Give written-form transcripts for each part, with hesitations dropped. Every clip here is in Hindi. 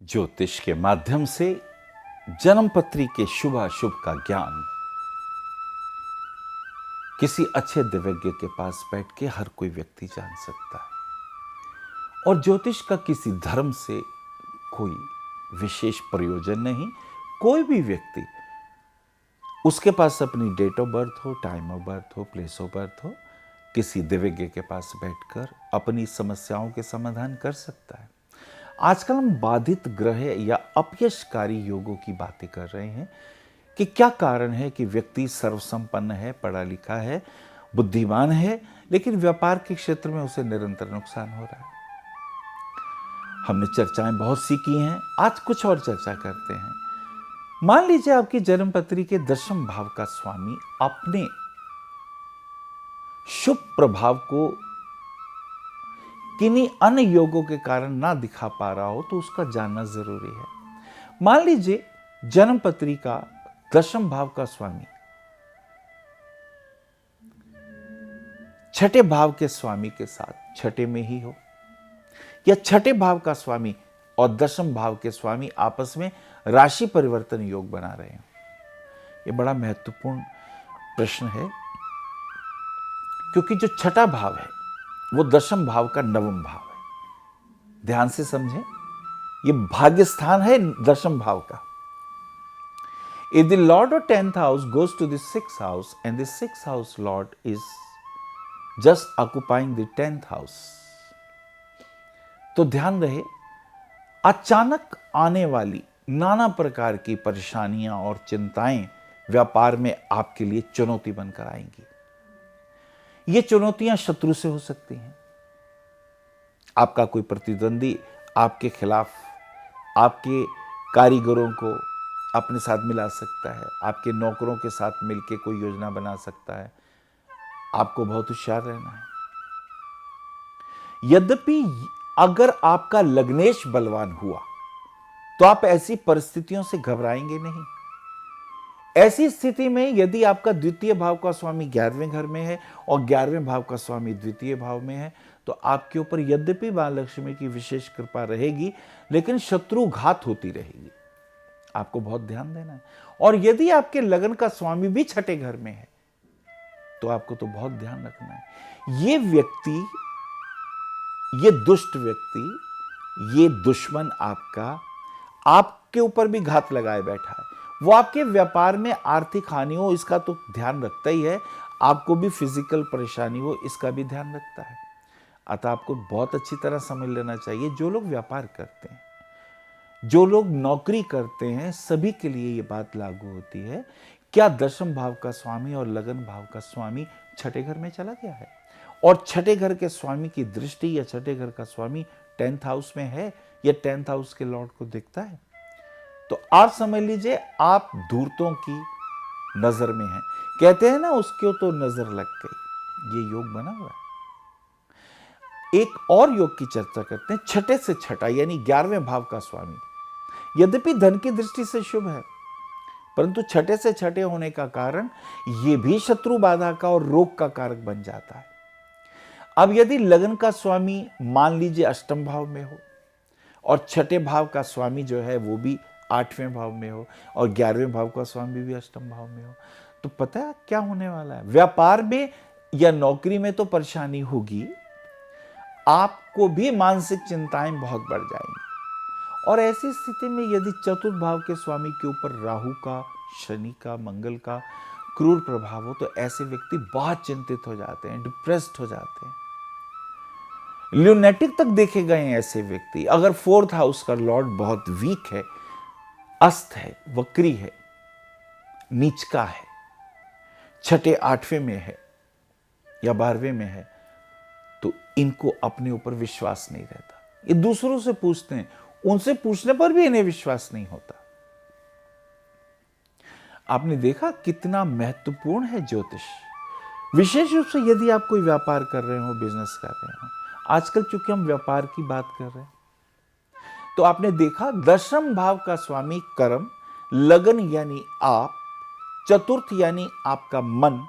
ज्योतिष के माध्यम से जन्म पत्री के शुभाशुभ का ज्ञान किसी अच्छे दिव्यज्ञ के पास बैठ के हर कोई व्यक्ति जान सकता है। और ज्योतिष का किसी धर्म से कोई विशेष प्रयोजन नहीं। कोई भी व्यक्ति, उसके पास अपनी डेट ऑफ बर्थ हो, टाइम ऑफ बर्थ हो, प्लेस ऑफ बर्थ हो, किसी दिव्यज्ञ के पास बैठकर अपनी समस्याओं के समाधान कर सकता है। आजकल हम बाधित ग्रह या अपयशकारी योगों की बातें कर रहे हैं कि क्या कारण है कि व्यक्ति सर्वसंपन्न है, पढ़ा लिखा है, बुद्धिमान है, लेकिन व्यापार के क्षेत्र में उसे निरंतर नुकसान हो रहा है। हमने चर्चाएं बहुत सी की हैं, आज कुछ और चर्चा करते हैं। मान लीजिए आपकी जन्म पत्री के 10वें भाव का स्वामी अपने शुभ प्रभाव को किन्हीं अन्य योगों के कारण ना दिखा पा रहा हो तो उसका जानना जरूरी है। मान लीजिए जन्म पत्री का 10वें भाव का स्वामी छठे भाव के स्वामी के साथ छठे में ही हो, या छठे भाव का स्वामी और 10वें भाव के स्वामी आपस में राशि परिवर्तन योग बना रहे हैं। यह बड़ा महत्वपूर्ण प्रश्न है, क्योंकि जो छठा भाव है वो 10वें भाव का 9वां भाव है। ध्यान से समझें, ये भाग्य स्थान है 10वें भाव का। If the lord of 10th house goes to the 6th house and the 6th house lord is just occupying the 10th house, तो ध्यान रहे, अचानक आने वाली नाना प्रकार की परेशानियां और चिंताएं व्यापार में आपके लिए चुनौती बनकर आएंगी। ये चुनौतियां शत्रु से हो सकती हैं। आपका कोई प्रतिद्वंदी आपके खिलाफ आपके कारीगरों को अपने साथ मिला सकता है, आपके नौकरों के साथ मिलकर कोई योजना बना सकता है। आपको बहुत होशियार रहना है। यद्यपि अगर आपका लग्नेश बलवान हुआ तो आप ऐसी परिस्थितियों से घबराएंगे नहीं। ऐसी स्थिति में यदि आपका द्वितीय भाव का स्वामी 11वें घर में है और 11वें भाव का स्वामी द्वितीय भाव में है तो आपके ऊपर यद्यपि मां लक्ष्मी की विशेष कृपा रहेगी, लेकिन शत्रु घात होती रहेगी। आपको बहुत ध्यान देना है। और यदि आपके लगन का स्वामी भी छठे घर में है तो आपको तो बहुत ध्यान रखना है। ये व्यक्ति, ये दुष्ट व्यक्ति, ये दुश्मन आपके ऊपर भी घात लगाए बैठा है। वो आपके व्यापार में आर्थिक हानि हो इसका तो ध्यान रखता ही है, आपको भी फिजिकल परेशानी हो इसका भी ध्यान रखता है। अतः आपको बहुत अच्छी तरह समझ लेना चाहिए, जो लोग व्यापार करते हैं, जो लोग नौकरी करते हैं, सभी के लिए ये बात लागू होती है। क्या 10वें भाव का स्वामी और लगन भाव का स्वामी छठे घर में चला गया है और छठे घर के स्वामी की दृष्टि या छठे घर का स्वामी 10th हाउस में है या 10th हाउस के लॉर्ड को देखता है, तो आप समझ लीजिए आप धूर्तों की नजर में हैं। कहते हैं ना, उसको तो नजर लग गई। ये योग बना हुआ है। एक और योग की चर्चा करते हैं, छठे से छठा यानी 11वें भाव का स्वामी यद्यपि धन की दृष्टि से शुभ है, परंतु छठे से छठे होने का कारण यह भी शत्रु बाधा का और रोग का कारक बन जाता है। अब यदि लगन का स्वामी मान लीजिए 8वें भाव में हो और छठे भाव का स्वामी जो है वो भी 8वें भाव में हो और 11वें भाव का स्वामी भी 8वें भाव में हो, तो पता है क्या होने वाला है? व्यापार में या नौकरी में तो परेशानी होगी, आपको भी मानसिक चिंताएं बहुत बढ़ जाएंगी। और ऐसी स्थिति में यदि चतुर्थ भाव के स्वामी के ऊपर राहु का, शनि का, मंगल का क्रूर प्रभाव हो तो ऐसे व्यक्ति बहुत चिंतित हो जाते हैं, डिप्रेस्ड हो जाते हैं, ल्यूनेटिक तक देखे गए हैं ऐसे व्यक्ति। अगर 4th हाउस का लॉर्ड बहुत वीक है, अस्त है, वक्री है, नीचका है, छठे 8वें में है या 12वें में है, तो इनको अपने ऊपर विश्वास नहीं रहता। ये दूसरों से पूछते हैं, उनसे पूछने पर भी इन्हें विश्वास नहीं होता। आपने देखा कितना महत्वपूर्ण है ज्योतिष। विशेष रूप से यदि आप कोई व्यापार कर रहे हो, बिजनेस कर रहे हो। आजकल चूंकि हम व्यापार की बात कर रहे हैं तो आपने देखा 10वें भाव का स्वामी कर्म, लगन यानी आप, चतुर्थ यानी आपका मन,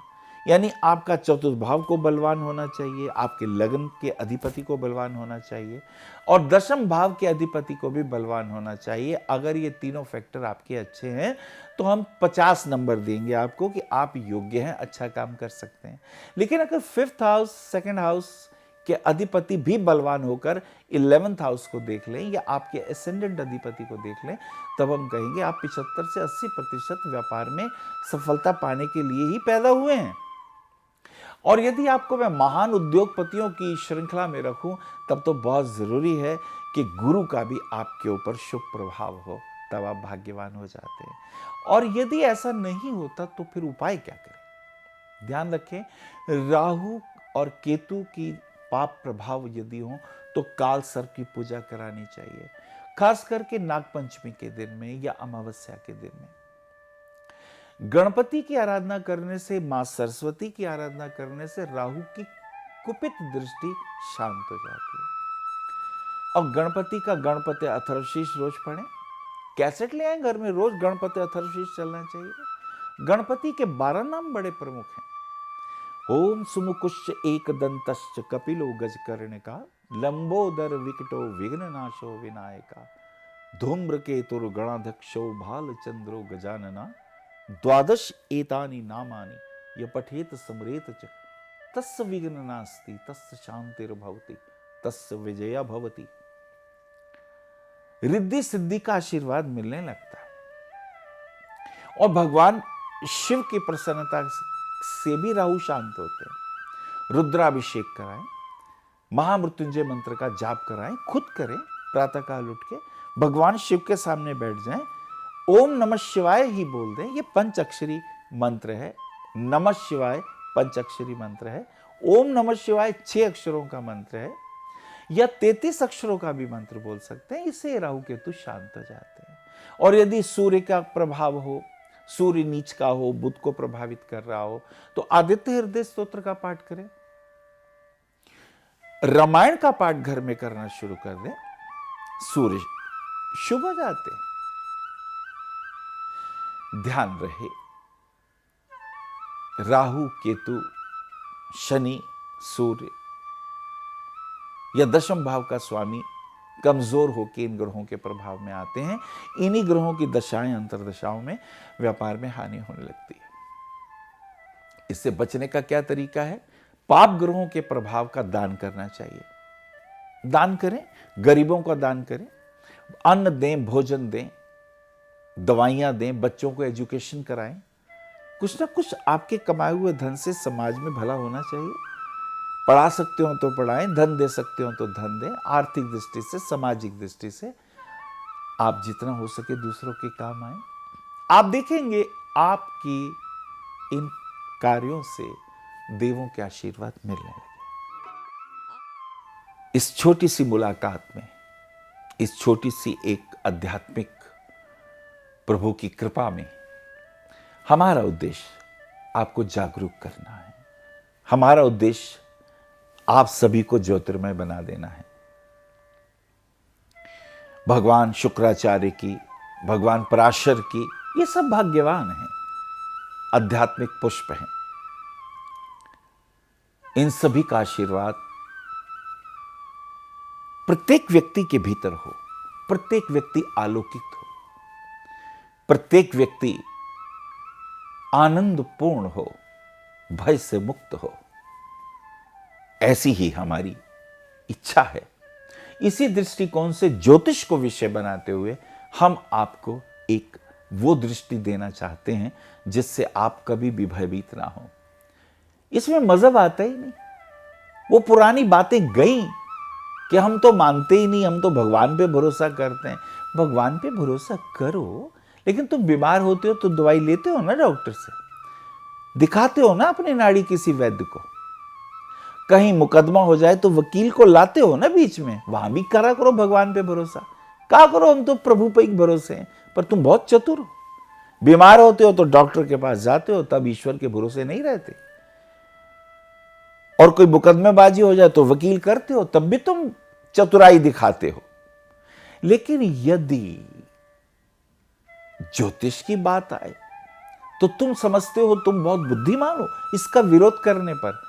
यानी आपका चतुर्थ भाव को बलवान होना चाहिए, आपके लग्न के अधिपति को बलवान होना चाहिए और दशम भाव के अधिपति को भी बलवान होना चाहिए। अगर ये तीनों फैक्टर आपके अच्छे हैं तो हम 50 नंबर देंगे आपको कि आप योग्य हैं, अच्छा काम कर सकते हैं। लेकिन अगर 5th हाउस, 2nd हाउस के अधिपति भी बलवान होकर 11th हाउस को देख लें या आपके एसेंडेंट अधिपति को देख लें, तब हम कहेंगे आप 75 से 80% व्यापार में सफलता पाने के लिए ही पैदा हुए हैं। और यदि आपको मैं महान उद्योगपतियों की श्रृंखला में रखूं, तब तो बहुत जरूरी है कि गुरु का भी आपके ऊपर शुभ प्रभाव हो, तब आप भाग्यवान हो जाते हैं। और यदि ऐसा नहीं होता तो फिर उपाय क्या करें? ध्यान रखें, राहु और केतु की पाप प्रभाव यदि हो तो काल सर्प की पूजा करानी चाहिए, खास करके नागपंचमी के दिन में या अमावस्या के दिन में। गणपति की आराधना करने से, मां सरस्वती की आराधना करने से राहु की कुपित दृष्टि शांत हो जाती है। और गणपति का गणपति अथर्वशीष रोज पढ़ें, कैसेट ले आए घर में, रोज गणपति अथर्वशीष चलना चाहिए। गणपति के 12 नाम बड़े प्रमुख हैं। ओम सुमुकुश्च एकदंतश्च कपिलो गजकर्णिका, लंबोदर विकटो विघ्ननाशो विनायका, धूम्रकेतुर गणाध्यक्षो भालचंद्रो गजानना, द्वादश एतानि नामानि य पठेत स्मरेत च, तस्य विघ्न नास्ति तस्य शांतिर्भवति तस्य विजया भवति। रिद्धि सिद्धि का आशीर्वाद मिलने लगता है और भगवान शिव की प्रसन्नता से भी राहु शांत होते हैं। रुद्राभिषेक कराएं, महामृत्युंजय मंत्र का जाप कराएं, खुद करें, प्रातःकाल उठ के भगवान शिव के सामने बैठ जाएं, ओम नमः शिवाय ही बोल दें। ये पंचअक्षरी मंत्र है, नमः शिवाय पंचअक्षरी मंत्र है। ओम नमः शिवाय 6 अक्षरों का मंत्र है या 33 अक्षरों का भी मंत्र बोल सकते हैं। इससे राहु केतु शांत हो जाते हैं। और यदि सूर्य का प्रभाव हो, सूर्य नीच का हो, बुध को प्रभावित कर रहा हो, तो आदित्य हृदय स्तोत्र का पाठ करें, रामायण का पाठ घर में करना शुरू कर दें, सूर्य शुभ हो जाते हैं। ध्यान रहे, राहु केतु शनि सूर्य या दशम भाव का स्वामी कमजोर होकर इन ग्रहों के प्रभाव में आते हैं। इन्हीं ग्रहों की दशाएं अंतरदशाओं में व्यापार में हानि होने लगती है। इससे बचने का क्या तरीका है? पाप ग्रहों के प्रभाव का दान करना चाहिए। दान करें, गरीबों का दान करें, अन्न दें, भोजन दें, दवाइयां दें, बच्चों को एजुकेशन कराएं। कुछ ना कुछ आपके कमाए हुए धन से समाज में भला होना चाहिए। पढ़ा सकते हो तो पढ़ाएं, धन दे सकते हो तो धन दें। आर्थिक दृष्टि से, सामाजिक दृष्टि से आप जितना हो सके दूसरों के काम आए। आप देखेंगे आपकी इन कार्यों से देवों के आशीर्वाद मिलने लगे। इस छोटी सी मुलाकात में, इस छोटी सी एक आध्यात्मिक प्रभु की कृपा में हमारा उद्देश्य आपको जागरूक करना है। हमारा उद्देश्य आप सभी को ज्योतिर्मय बना देना है। भगवान शुक्राचार्य की, भगवान पराशर की, ये सब भाग्यवान हैं, आध्यात्मिक पुष्प हैं। इन सभी का आशीर्वाद प्रत्येक व्यक्ति के भीतर हो, प्रत्येक व्यक्ति आलोकित हो, प्रत्येक व्यक्ति आनंदपूर्ण हो, भय से मुक्त हो। ऐसी ही हमारी इच्छा है। इसी दृष्टिकोण से ज्योतिष को विषय बनाते हुए हम आपको एक वो दृष्टि देना चाहते हैं जिससे आप कभी भी भयभीत ना हो। इसमें मजहब आता ही नहीं। वो पुरानी बातें गई कि हम तो मानते ही नहीं, हम तो भगवान पे भरोसा करते हैं। भगवान पे भरोसा करो, लेकिन तुम बीमार होते हो तो दवाई लेते हो ना डॉक्टर से, दिखाते हो ना अपनी नाड़ी किसी वैद्य को। कहीं मुकदमा हो जाए तो वकील को लाते हो ना बीच में, वहां भी करा करो भगवान पे भरोसा। क्या करो, हम तो प्रभु पे ही भरोसे हैं। पर तुम बहुत चतुर हो, बीमार होते हो तो डॉक्टर के पास जाते हो, तब ईश्वर के भरोसे नहीं रहते। और कोई मुकदमेबाजी हो जाए तो वकील करते हो, तब भी तुम चतुराई दिखाते हो। लेकिन यदि ज्योतिष की बात आए तो तुम समझते हो तुम बहुत बुद्धिमान हो इसका विरोध करने पर।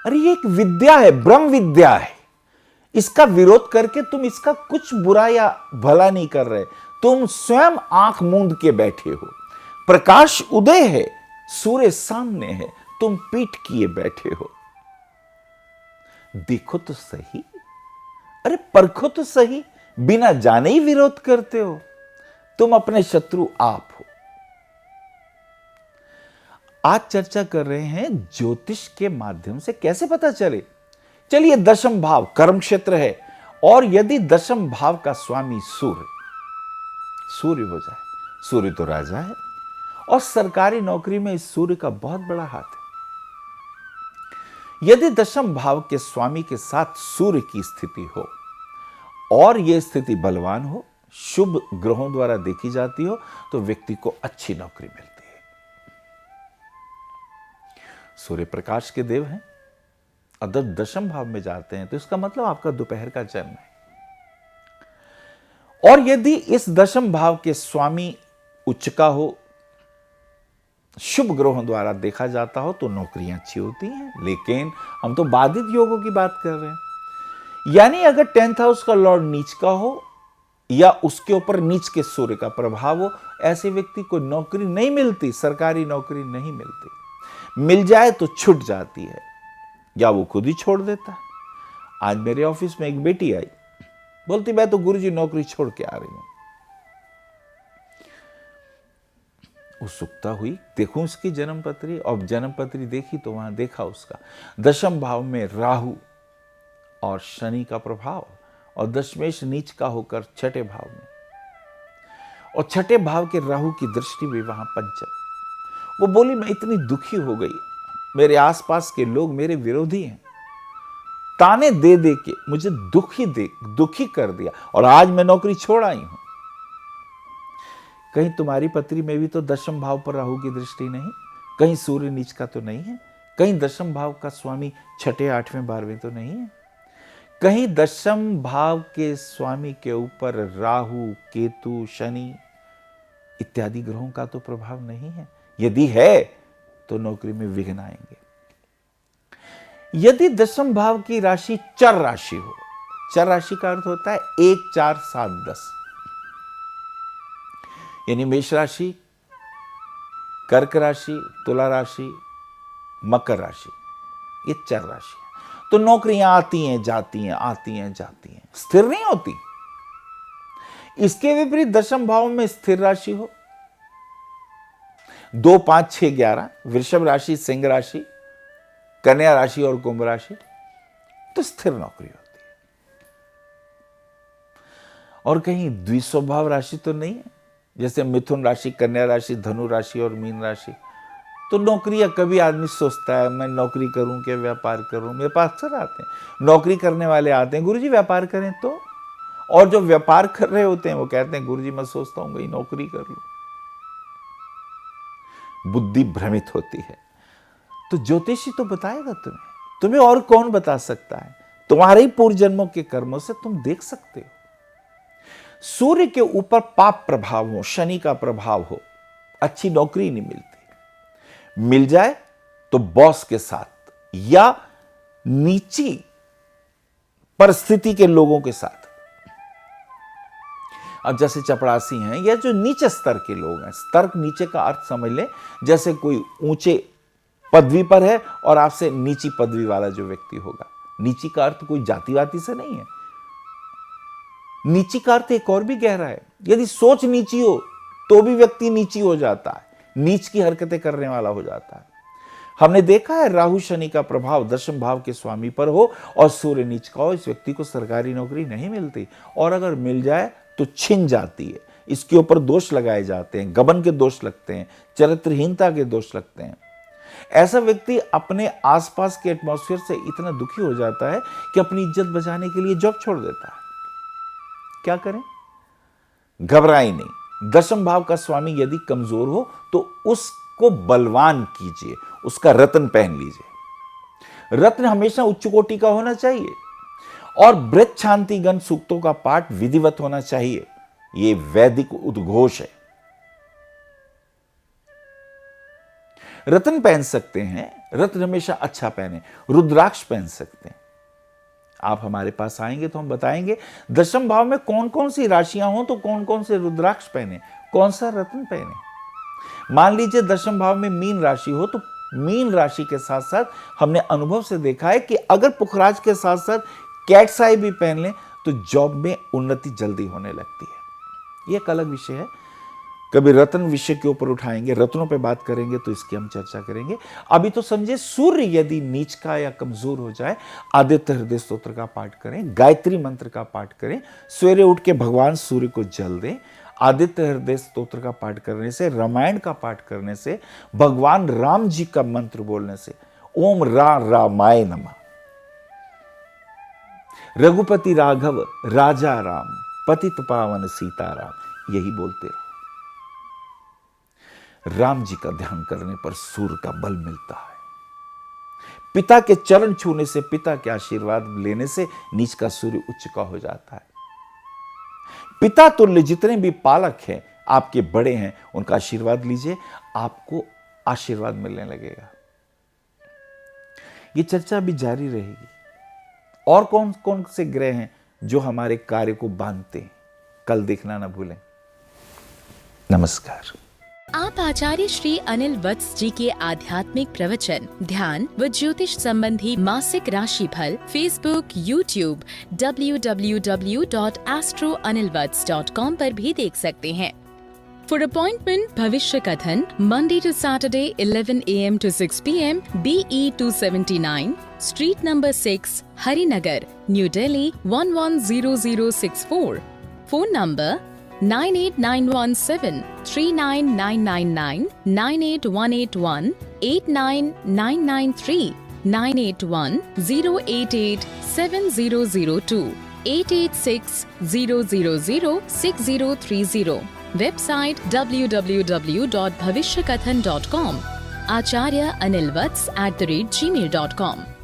अरे ये एक विद्या है, ब्रह्म विद्या है। इसका विरोध करके तुम इसका कुछ बुरा या भला नहीं कर रहे, तुम स्वयं आंख मूंद के बैठे हो। प्रकाश उदय है, सूर्य सामने है, तुम पीठ किए बैठे हो। देखो तो सही, अरे परखो तो सही, बिना जाने ही विरोध करते हो। तुम अपने शत्रु आप हो। आज चर्चा कर रहे हैं ज्योतिष के माध्यम से कैसे पता चले। चलिए, दशम भाव कर्म क्षेत्र है, और यदि दशम भाव का स्वामी सूर्य हो जाए, सूर्य तो राजा है और सरकारी नौकरी में इस सूर्य का बहुत बड़ा हाथ है। यदि दशम भाव के स्वामी के साथ सूर्य की स्थिति हो और यह स्थिति बलवान हो, शुभ ग्रहों द्वारा देखी जाती हो, तो व्यक्ति को अच्छी नौकरी मिलती है। सूर्य प्रकाश के देव हैं, अगर दशम भाव में जाते हैं तो इसका मतलब आपका दोपहर का जन्म है। और यदि इस दशम भाव के स्वामी उच्च का हो, शुभ ग्रहों द्वारा देखा जाता हो, तो नौकरियां अच्छी होती हैं। लेकिन हम तो बाधित योगों की बात कर रहे हैं, यानी अगर 10th हाउस का लॉर्ड नीच का हो या उसके ऊपर नीच के सूर्य का प्रभाव हो, ऐसे व्यक्ति को नौकरी नहीं मिलती, सरकारी नौकरी नहीं मिलती। मिल जाए तो छूट जाती है या वो खुद ही छोड़ देता है। आज मेरे ऑफिस में एक बेटी आई, बोलती मैं तो गुरुजी नौकरी छोड़ के आ रही हूं। उत्सुकता हुई, देखूं उसकी जन्म पत्री, और जन्म पत्री देखी तो वहां देखा उसका दशम भाव में राहु और शनि का प्रभाव, और दशमेश नीच का होकर छठे भाव में, और छठे भाव के राहु की दृष्टि भी वहां पंचम। वो बोली मैं इतनी दुखी हो गई, मेरे आसपास के लोग मेरे विरोधी हैं, ताने दे दे के मुझे दुखी कर दिया, और आज मैं नौकरी छोड़ आई हूं। कहीं तुम्हारी पत्री में भी तो दशम भाव पर राहु की दृष्टि नहीं, कहीं सूर्य नीच का तो नहीं है, कहीं दशम भाव का स्वामी छठे 8वें 12वें तो नहीं है, कहीं दशम भाव के स्वामी के ऊपर राहु केतु शनि इत्यादि ग्रहों का तो प्रभाव नहीं है। यदि है तो नौकरी में विघ्न आएंगे। यदि दशम भाव की राशि चर राशि हो, चर राशि का अर्थ होता है 1 4 7 10, यानी मेष राशि, कर्क राशि, तुला राशि, मकर राशि, ये चर राशि है। तो नौकरियां आती हैं जाती हैं, आती हैं जाती हैं, स्थिर नहीं होती। इसके विपरीत दशम भाव में स्थिर राशि हो, 2 5 6 11, वृषभ राशि, सिंह राशि, कन्या राशि और कुंभ राशि, तो स्थिर नौकरी होती है। और कहीं द्विस्वभाव राशि तो नहीं है, जैसे मिथुन राशि, कन्या राशि, धनु राशि और मीन राशि, तो नौकरियां कभी आदमी सोचता है मैं नौकरी करूं कि व्यापार करूं। मेरे पास अक्सर आते हैं नौकरी करने वाले, आते हैं गुरुजी व्यापार करें तो, और जो व्यापार कर रहे होते हैं वो कहते हैं गुरुजी मैं सोचता हूं कहीं नौकरी कर लूं। बुद्धि भ्रमित होती है। तो ज्योतिषी तो बताएगा तुम्हें और कौन बता सकता है? तुम्हारे ही पूर्व जन्मों के कर्मों से तुम देख सकते हो। सूर्य के ऊपर पाप प्रभाव हो, शनि का प्रभाव हो, अच्छी नौकरी नहीं मिलती। मिल जाए तो बॉस के साथ या नीची परिस्थिति के लोगों के साथ। अब जैसे चपरासी हैं या जो नीचे स्तर के लोग हैं, स्तर नीचे का अर्थ समझ लें, जैसे कोई ऊंचे पदवी पर है और आपसे नीची पदवी वाला जो व्यक्ति होगा। नीची का अर्थ कोई जातिवादी से नहीं है, नीची का अर्थ एक और भी गहरा है। यदि सोच नीची हो तो भी व्यक्ति नीची हो जाता है, नीच की हरकतें करने वाला हो जाता है। हमने देखा है राहु शनि का प्रभाव दशम भाव के स्वामी पर हो और सूर्य नीच का हो, इस व्यक्ति को सरकारी नौकरी नहीं मिलती, और अगर मिल जाए तो छिन जाती है। इसके ऊपर दोष लगाए जाते हैं, गबन के दोष लगते हैं, चरित्रहीनता के दोष लगते हैं। ऐसा व्यक्ति अपने आसपास के एटमॉस्फेयर से इतना दुखी हो जाता है कि अपनी इज्जत बचाने के लिए जॉब छोड़ देता है। क्या करें? घबराए नहीं। दशम भाव का स्वामी यदि कमजोर हो तो उसको बलवान कीजिए, उसका रत्न पहन लीजिए। रत्न हमेशा उच्च कोटि का होना चाहिए और वृत शांति गण सूक्तों का पाठ विधिवत होना चाहिए। यह वैदिक उद्घोष है। रत्न पहन सकते हैं, रत्न हमेशा अच्छा पहने, रुद्राक्ष पहन सकते हैं। आप हमारे पास आएंगे तो हम बताएंगे दशम भाव में कौन कौन सी राशियां हों तो कौन कौन से रुद्राक्ष पहने, कौन सा रत्न पहने। मान लीजिए दशम भाव में मीन राशि हो तो मीन राशि के साथ साथ हमने अनुभव से देखा है कि अगर पुखराज के साथ साथ कैट्स आई भी पहन लें तो जॉब में उन्नति जल्दी होने लगती है। ये एक अलग विषय है, कभी रत्न विषय के ऊपर उठाएंगे, रत्नों पे बात करेंगे तो इसकी हम चर्चा करेंगे। अभी तो समझे सूर्य यदि नीच का या कमजोर हो जाए, आदित्य हृदय स्तोत्र का पाठ करें, गायत्री मंत्र का पाठ करें, सवेरे उठ के भगवान सूर्य को जल दें। आदित्य हृदय स्तोत्र का पाठ करने से, रामायण का पाठ करने से, भगवान राम जी का मंत्र बोलने से, ओम रामाय नमः, रघुपति राघव राजा राम, पतित पावन सीताराम, यही बोलते रहो। राम जी का ध्यान करने पर सूर्य का बल मिलता है। पिता के चरण छूने से, पिता के आशीर्वाद लेने से नीच का सूर्य उच्च का हो जाता है। पिता तुल्य जितने भी पालक हैं, आपके बड़े हैं, उनका आशीर्वाद लीजिए, आपको आशीर्वाद मिलने लगेगा। ये चर्चा भी जारी रहेगी। और कौन कौन से ग्रह हैं जो हमारे कार्य को बांधते हैं, कल देखना ना भूलें। नमस्कार। आप आचार्य श्री अनिल वत्स जी के आध्यात्मिक प्रवचन, ध्यान व ज्योतिष संबंधी मासिक राशि फल फेसबुक, यूट्यूब, www.astroanilvats.com पर भी देख सकते हैं। For appointment Bhavishya Kathan Monday to Saturday 11 AM to 6 PM, BE 279, street number 6, Harinagar, new Delhi 110064। Phone number 9891739999, 98181 89993, 98108870002, 88600063030। Website www.bhavishyakathan.com, Acharya Anil Vats @gmail.com।